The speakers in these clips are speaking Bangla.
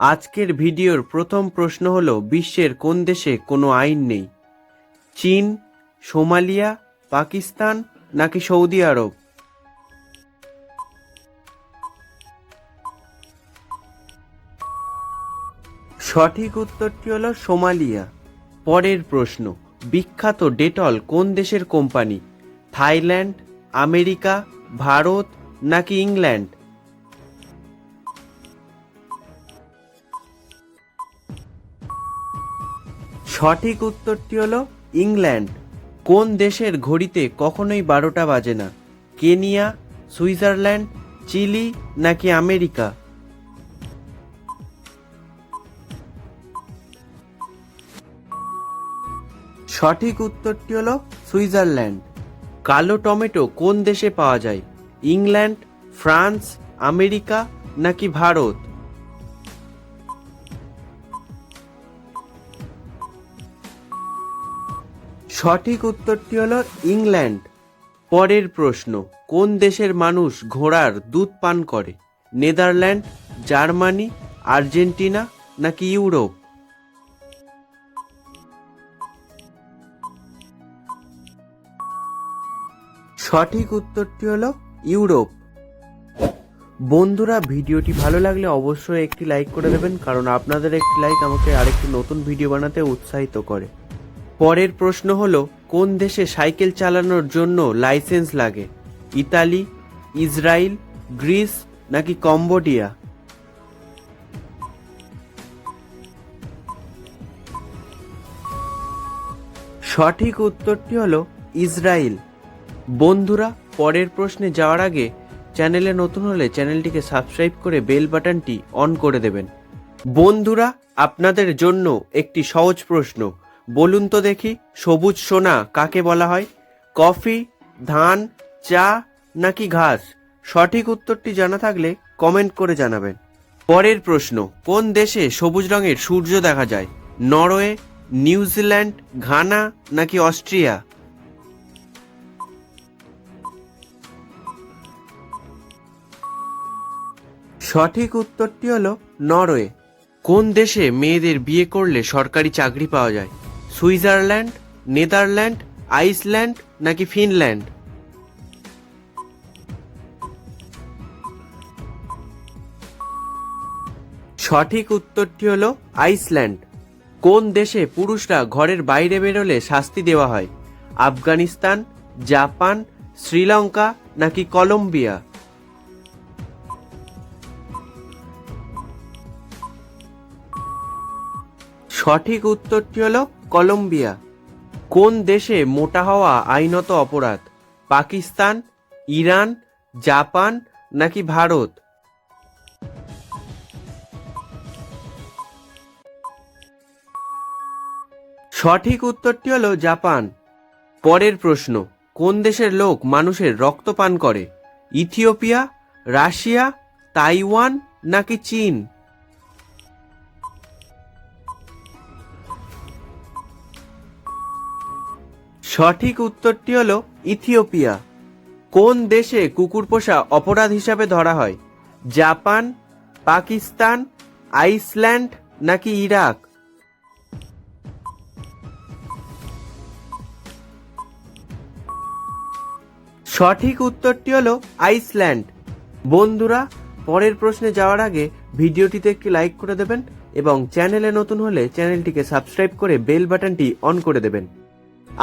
আজকের ভিডিওর প্রথম প্রশ্ন হলো, বিশ্বের কোন দেশে কোনো আইন নেই? চীন, সোমালিয়া, পাকিস্তান নাকি সৌদি আরব? সঠিক উত্তরটি হলো সোমালিয়া। পরের প্রশ্ন, বিখ্যাত ডেটল কোন দেশের কোম্পানি? থাইল্যান্ড, আমেরিকা, ভারত নাকি ইংল্যান্ড? সঠিক উত্তরটি হলো ইংল্যান্ড। কোন দেশের ঘড়িতে কখনোই 12টা বাজে না? কেনিয়া, সুইজারল্যান্ড, চিলি নাকি আমেরিকা? সঠিক উত্তরটি হলো সুইজারল্যান্ড। কালো টমেটো কোন দেশে পাওয়া যায়? ইংল্যান্ড, ফ্রান্স, আমেরিকা নাকি ভারত? সঠিক উত্তরটি হলো ইংল্যান্ড। পরের প্রশ্ন, কোন দেশের মানুষ ঘোড়ার দুধ পান করে? নেদারল্যান্ড, জার্মানি, আর্জেন্টিনা নাকি ইউরোপ? সঠিক উত্তরটি হলো ইউরোপ। বন্ধুরা, ভিডিওটি ভালো লাগলে অবশ্যই একটি লাইক করে দেবেন, কারণ আপনাদের একটি লাইক আমাকে আরেকটি নতুন ভিডিও বানাতে উৎসাহিত করে। পরের প্রশ্ন হলো, কোন দেশে সাইকেল চালানোর জন্য লাইসেন্স লাগে? ইতালি, ইসরায়েল, গ্রিস নাকি কম্বোডিয়া? সঠিক উত্তরটি হলো ইসরায়েল। বন্ধুরা, পরের প্রশ্নে যাওয়ার আগে চ্যানেলে নতুন হলে চ্যানেলটিকে সাবস্ক্রাইব করে বেল বাটনটি অন করে দেবেন। বন্ধুরা, আপনাদের জন্য একটি সহজ প্রশ্ন, বলুন তো দেখি, সবুজ সোনা কাকে বলা হয়? কফি, ধান, চা নাকি ঘাস? সঠিক উত্তরটি জানা থাকলে কমেন্ট করে জানাবেন। পরের প্রশ্ন, কোন দেশে সবুজ রঙের সূর্য দেখা যায়? নরওয়ে, নিউজিল্যান্ড, ঘানা নাকি অস্ট্রিয়া? সঠিক উত্তরটি হলো নরওয়ে। কোন দেশে মেয়েদের বিয়ে করলে সরকারি চাকরি পাওয়া যায়? সুইজারল্যান্ড, নেদারল্যান্ড, আইসল্যান্ড নাকি ফিনল্যান্ড? সঠিক উত্তরটি হলো আইসল্যান্ড। কোন দেশে পুরুষরা ঘরের বাইরে বেরোলে শাস্তি দেওয়া হয়? আফগানিস্তান, জাপান, শ্রীলঙ্কা নাকি কলম্বিয়া? সঠিক উত্তরটি হলো কলম্বিয়া। কোন দেশে মোটা হওয়া আইনত অপরাধ? পাকিস্তান, ইরান, জাপান নাকি ভারত? সঠিক উত্তরটি হলো জাপান। পরের প্রশ্ন, কোন দেশের লোক মানুষের রক্ত পান করে? ইথিওপিয়া, রাশিয়া, তাইওয়ান নাকি চীন? সঠিক উত্তরটি হলো ইথিওপিয়া। কোন দেশে কুকুর পোষা অপরাধ হিসাবে ধরা হয়? জাপান, পাকিস্তান, আইসল্যান্ড নাকি ইরাক? সঠিক উত্তরটি হলো আইসল্যান্ড। বন্ধুরা, পরের প্রশ্নে যাওয়ার আগে ভিডিওটিতে একটি লাইক করে দেবেন এবং চ্যানেলে নতুন হলে চ্যানেলটিকে সাবস্ক্রাইব করে বেল বাটনটি অন করে দেবেন।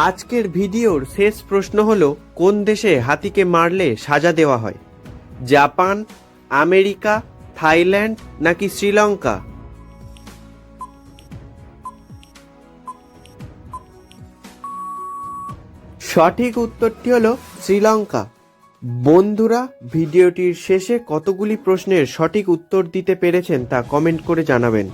আজকের ভিডিওর শেষ প্রশ্ন হলো, কোন দেশে হাতিকে মারলে সাজা দেওয়া হয়? জাপান, আমেরিকা, থাইল্যান্ড নাকি শ্রীলঙ্কা? সঠিক উত্তরটি হলো শ্রীলঙ্কা। বন্ধুরা, ভিডিওটির শেষে কতগুলি প্রশ্নের সঠিক উত্তর দিতে পেরেছেন তা কমেন্ট করে জানাবেন।